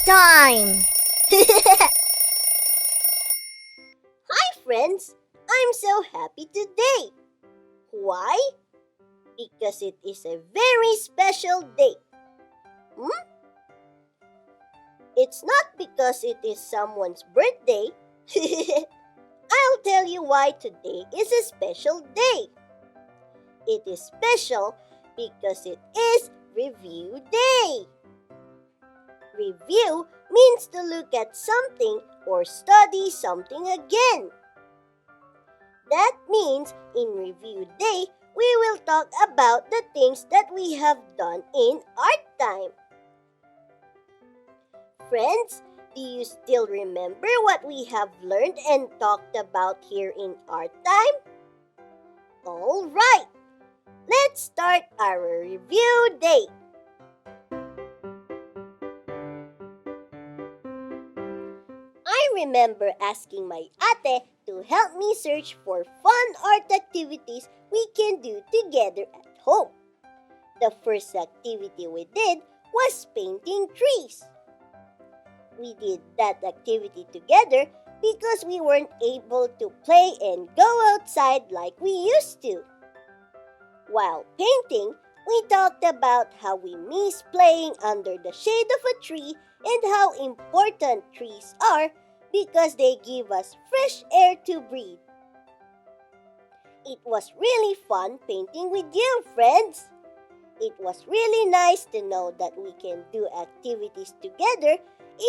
ARTime! Hi friends! I'm so happy today. Why? Because it is a very special day. It's not because it is someone's birthday. I'll tell you why today is a special day. It is special because it is Review Day. Review means to look at something or study something again. That means in Review Day, we will talk about the things that we have done in ARTime. Friends, do you still remember what we have learned and talked about here in ARTime? All right, let's start our Review Day. I remember asking my ate to help me search for fun art activities we can do together at home. The first activity we did was painting trees. We did that activity together because we weren't able to play and go outside like we used to. While painting, we talked about how we miss playing under the shade of a tree and how important trees are because they give us fresh air to breathe. It was really fun painting with you, friends. It was really nice to know that we can do activities together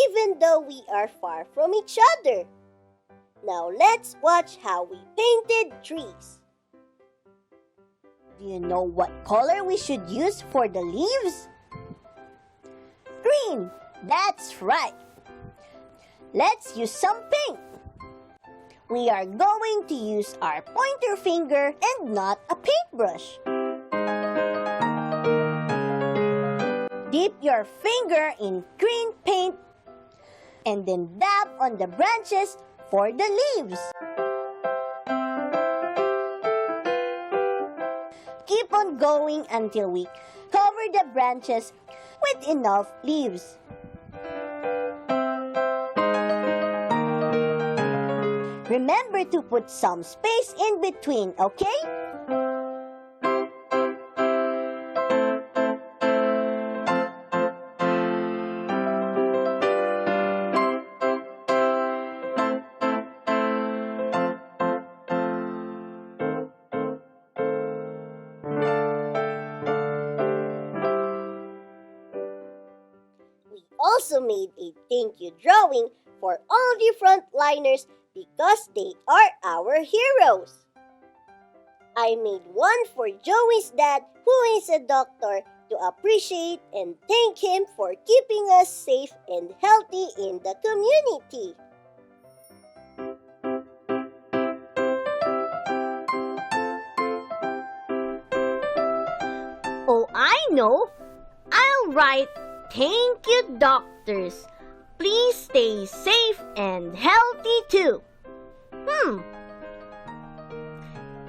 even though we are far from each other. Now let's watch how we painted trees. Do you know what color we should use for the leaves? Green, that's right. Let's use some paint. We are going to use our pointer finger and not a paintbrush. Dip your finger in green paint and then dab on the branches for the leaves. Keep on going until we cover the branches with enough leaves. Remember to put some space in between, okay? We also made a thank you drawing for all the frontliners because they are our heroes. I made one for Joey's dad, who is a doctor, to appreciate and thank him for keeping us safe and healthy in the community. Oh, I know! I'll write, "Thank you, doctors. Please stay safe and healthy too."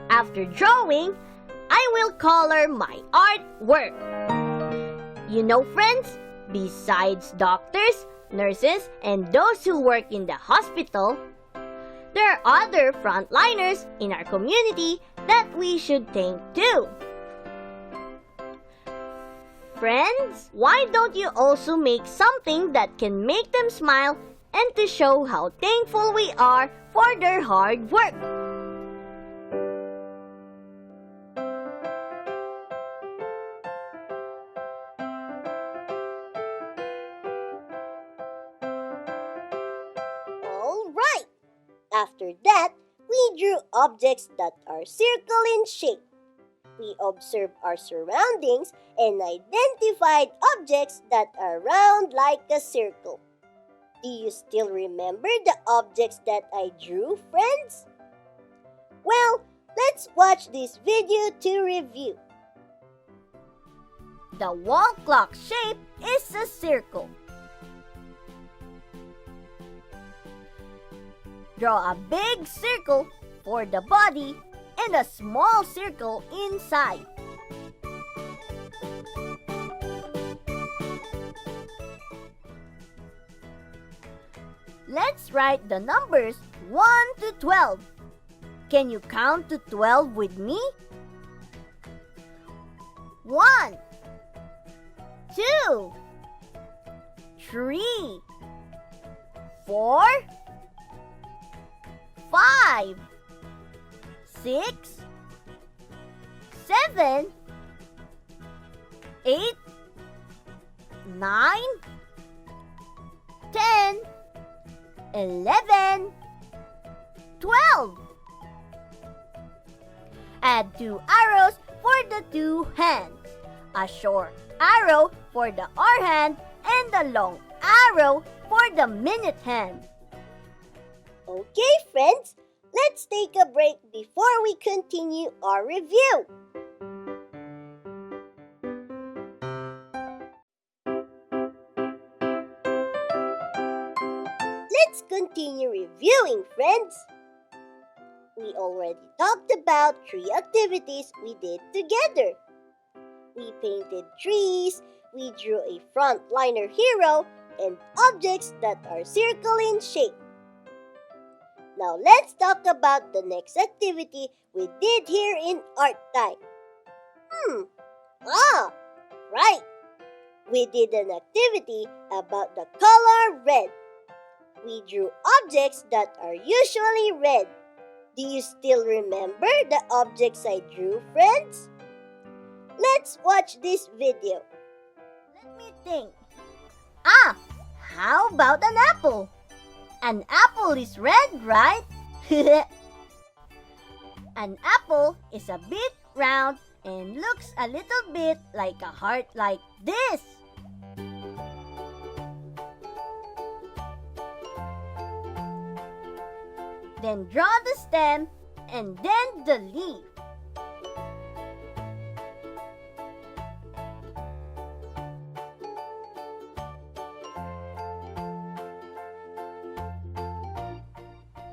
After drawing, I will color my artwork. You know, friends, besides doctors, nurses, and those who work in the hospital, there are other frontliners in our community that we should thank too. Friends, why don't you also make something that can make them smile and to show how thankful we are for their hard work? All right! After that, we drew objects that are circle in shape. We observed our surroundings and identified objects that are round like a circle. Do you still remember the objects that I drew, friends? Well, let's watch this video to review. The wall clock shape is a circle. Draw a big circle for the body and a small circle inside. Let's write the numbers 1 to 12. Can you count to 12 with me? 1, 2, 3, 4, 5, 6, 7, 8, 9, 10, 11, 12. Add 2 arrows for the 2 hands, a short arrow for the hour hand, and a long arrow for the minute hand. Okay, friends, let's take a break before we continue our review. Let's continue reviewing, friends. We already talked about 3 activities we did together. We painted trees, we drew a frontliner hero, and objects that are circle in shape. Now let's talk about the next activity we did here in ARTime. Right. We did an activity about the color red. We drew objects that are usually red. Do you still remember the objects I drew, friends? Let's watch this video. Let me think. How about an apple? An apple is red, right? An apple is a bit round and looks a little bit like a heart like this. Then draw the stem and then the leaf.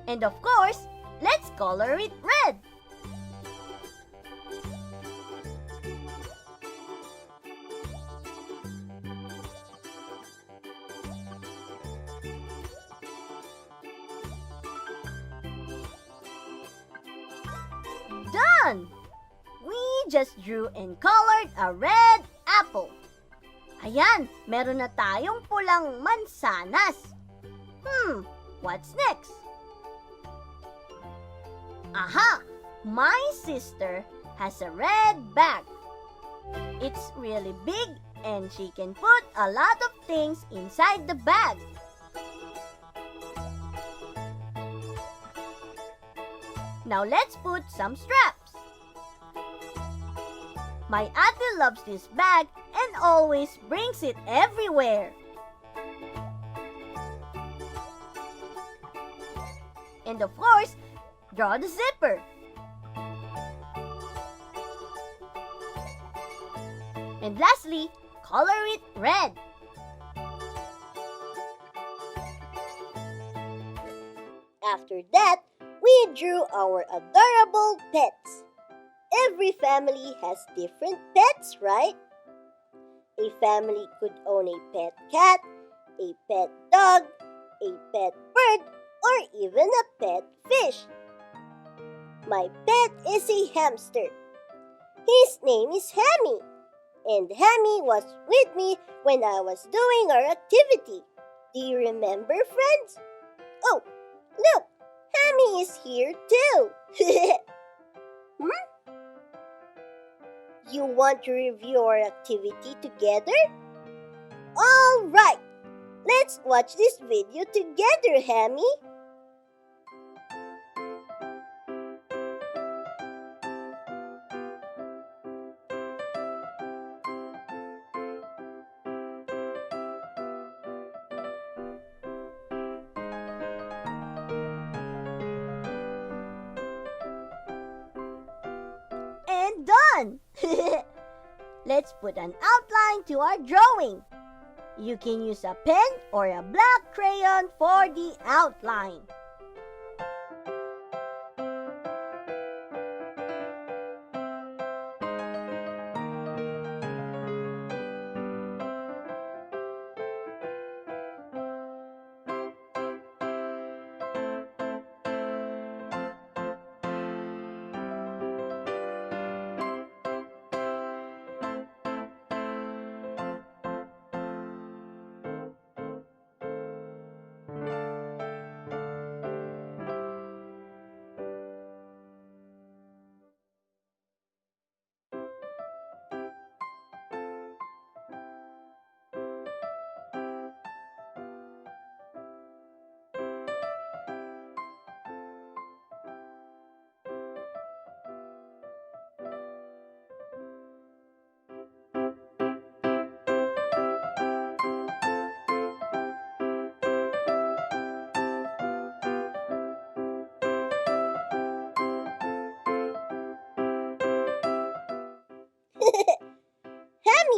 And of course, let's color it red. Done! We just drew and colored a red apple. Ayan, meron na tayong pulang mansanas. What's next? Aha! My sister has a red bag. It's really big and she can put a lot of things inside the bag. Now let's put some straps. My ate loves this bag and always brings it everywhere. And of course, draw the zipper. And lastly, color it red. After that, we drew our adorable pets. Every family has different pets, right? A family could own a pet cat, a pet dog, a pet bird, or even a pet fish. My pet is a hamster. His name is Hammy, and Hammy was with me when I was doing our activity. Do you remember, friends? Oh, look, Hammy is here too. You want to review our activity together? All right, let's watch this video together, Hammy. And done! Let's put an outline to our drawing. You can use a pen or a black crayon for the outline.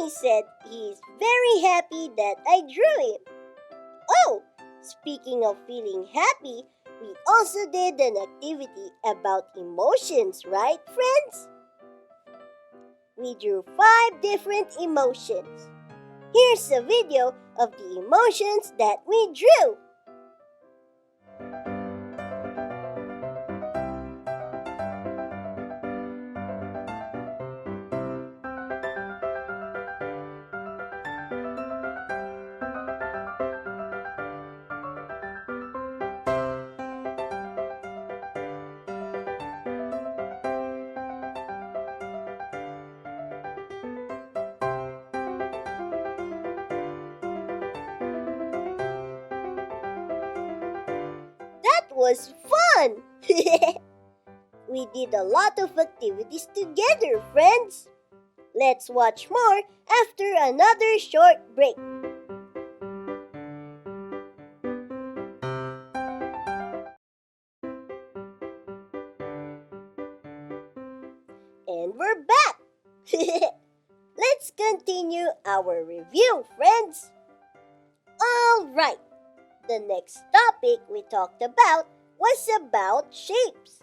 he said he is very happy that I drew him. Oh, speaking of feeling happy, we also did an activity about emotions, right, friends? We drew 5 different emotions. Here's a video of the emotions that we drew. That was fun! We did a lot of activities together, friends. Let's watch more after another short break. And we're back! Let's continue our review, friends. Alright, the next topic we talked about was about shapes.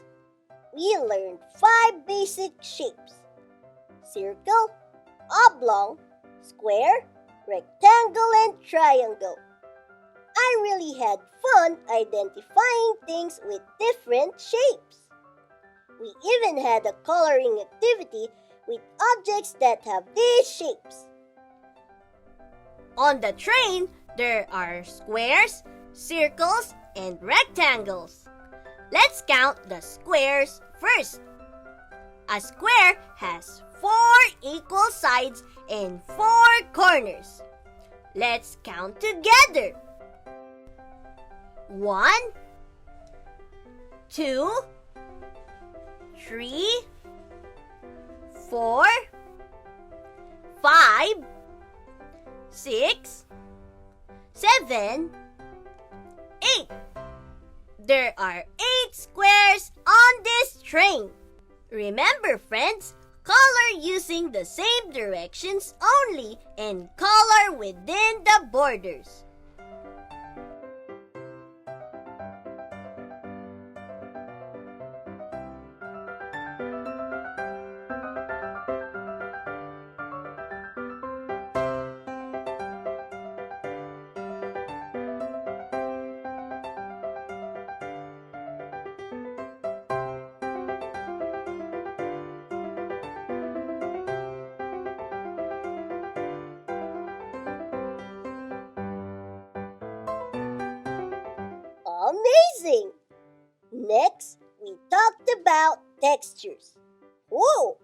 We learned 5 basic shapes: circle, oblong, square, rectangle, and triangle. I really had fun identifying things with different shapes. We even had a coloring activity with objects that have these shapes. On the train, there are squares, circles, and rectangles. Let's count the squares first. A square has 4 equal sides and 4 corners. Let's count together. 1, 2, 3, 4, 5, 6, 7, 8. There are 8 squares on this train. Remember, friends, color using the same directions only and color within the borders. Amazing! Next, we talked about textures. Whoa!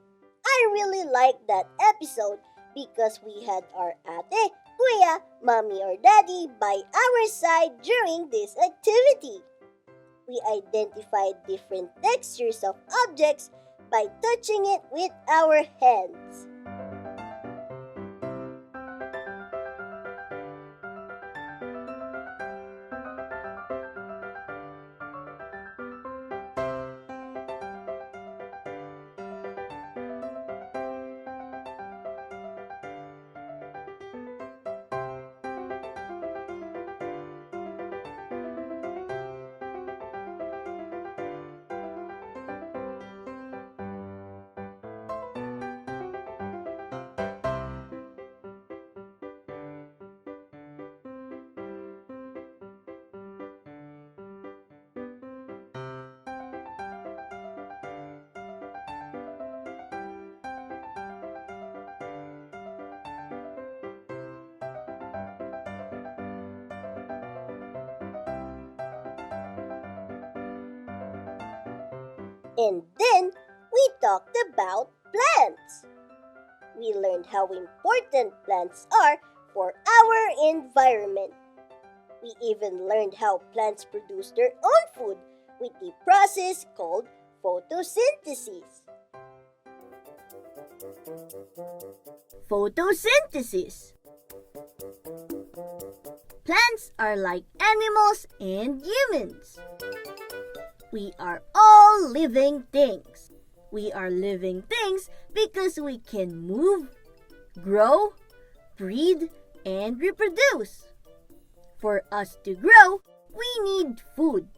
I really liked that episode because we had our ate, kuya, mommy, or daddy by our side during this activity. We identified different textures of objects by touching it with our hands. And then we talked about plants. We learned how important plants are for our environment. We even learned how plants produce their own food with the process called photosynthesis. Photosynthesis. Plants are like animals and humans. We are all living things. We are living things because we can move, grow, breed and reproduce. For us to grow, we need food.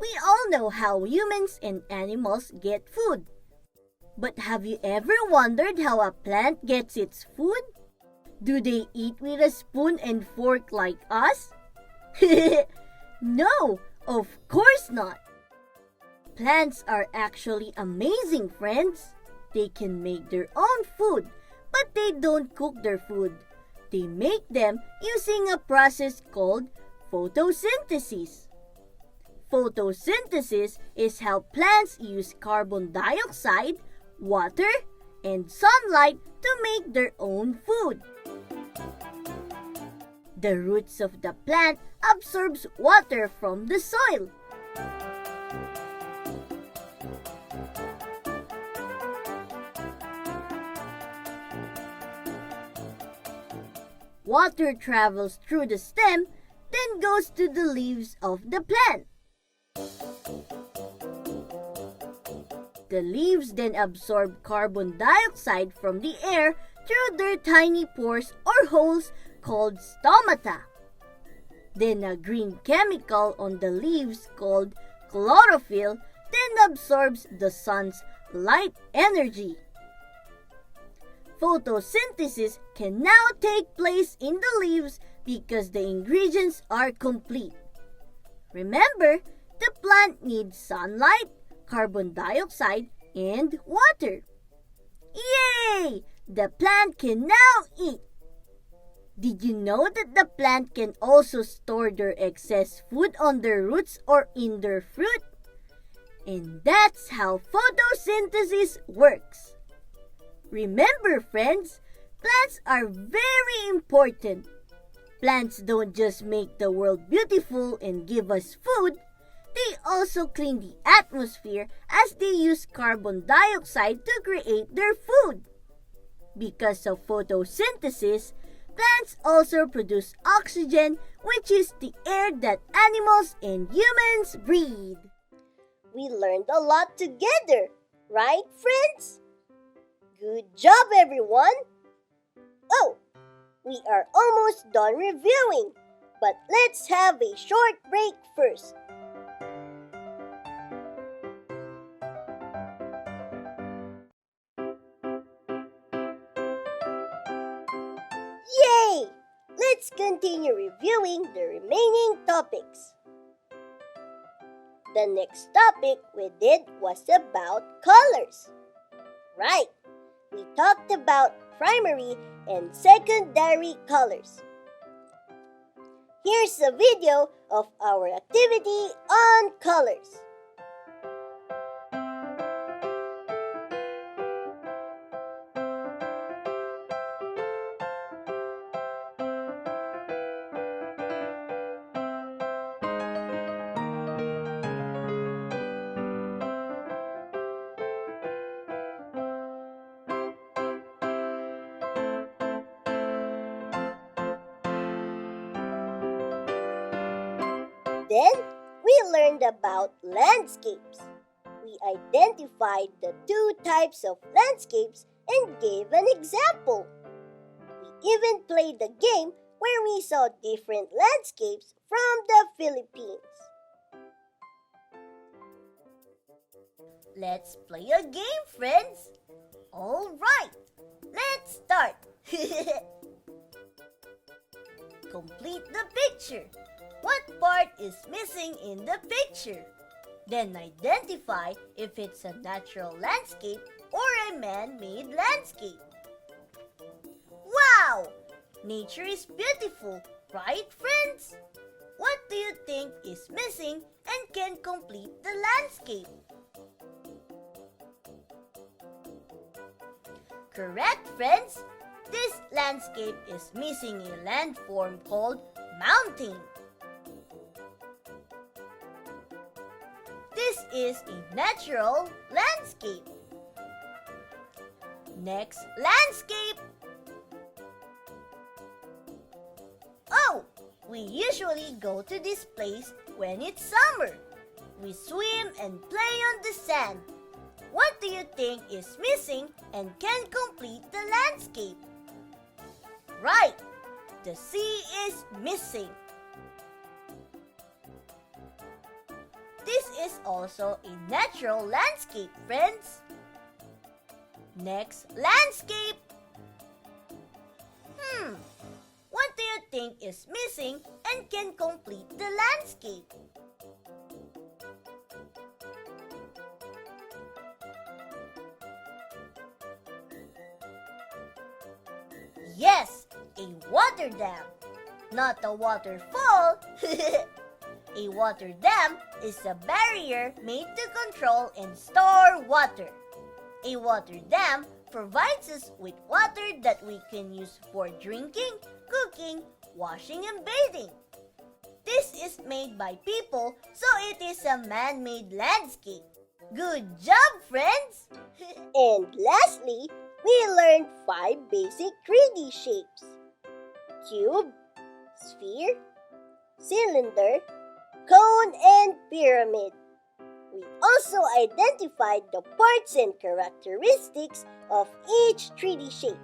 We all know how humans and animals get food. But have you ever wondered how a plant gets its food? Do they eat with a spoon and fork like us? No, of course not. Plants are actually amazing, friends. They can make their own food, but they don't cook their food. They make them using a process called photosynthesis. Photosynthesis is how plants use carbon dioxide, water, and sunlight to make their own food. The roots of the plant absorbs water from the soil. Water travels through the stem, then goes to the leaves of the plant. The leaves then absorb carbon dioxide from the air through their tiny pores or holes called stomata. Then a green chemical on the leaves called chlorophyll then absorbs the sun's light energy. Photosynthesis can now take place in the leaves because the ingredients are complete. Remember, the plant needs sunlight, carbon dioxide, and water. Yay! The plant can now eat. Did you know that the plant can also store their excess food on their roots or in their fruit? And that's how photosynthesis works. Remember, friends, plants are very important. Plants don't just make the world beautiful and give us food. They also clean the atmosphere as they use carbon dioxide to create their food. Because of photosynthesis, plants also produce oxygen, which is the air that animals and humans breathe. We learned a lot together, right, friends? Good job, everyone! Oh, we are almost done reviewing, but let's have a short break first. Yay! Let's continue reviewing the remaining topics. The next topic we did was about colors. Right, we talked about primary and secondary colors. Here's a video of our activity on colors. Then, we learned about landscapes. We identified the two types of landscapes and gave an example. We even played a game where we saw different landscapes from the Philippines. Let's play a game, friends. All right, let's start. Complete the picture. What part is missing in the picture? Then identify if it's a natural landscape or a man-made landscape. Wow! Nature is beautiful, right, friends? What do you think is missing and can complete the landscape? Correct, friends! This landscape is missing a landform called mountain. This is a natural landscape. Next landscape. Oh, we usually go to this place when it's summer. We swim and play on the sand. What do you think is missing and can complete the landscape? Right, the sea is missing. This is also a natural landscape, friends. Next, landscape. What do you think is missing and can complete the landscape? Yes, a water dam. Not a waterfall. A water dam is a barrier made to control and store water. A water dam provides us with water that we can use for drinking, cooking, washing, and bathing. This is made by people, so it is a man-made landscape. Good job, friends! And lastly, we learned 5 basic 3D shapes: cube, sphere, cylinder, cone, and pyramid. We also identified the parts and characteristics of each 3D shape.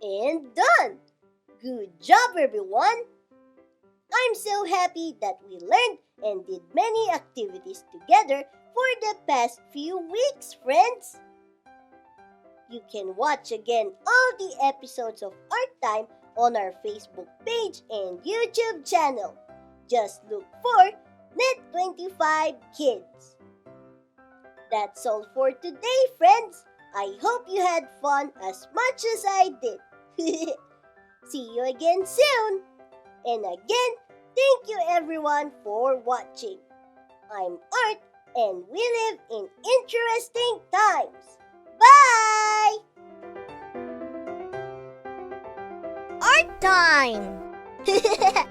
And done! Good job, everyone! I'm so happy that we learned and did many activities together for the past few weeks, friends! You can watch again all the episodes of ARTime on our Facebook page and YouTube channel. Just look for Net25 Kids. That's all for today, friends. I hope you had fun as much as I did. See you again soon. And again, thank you everyone for watching. I'm Art and we live in interesting times. Bye! Art time!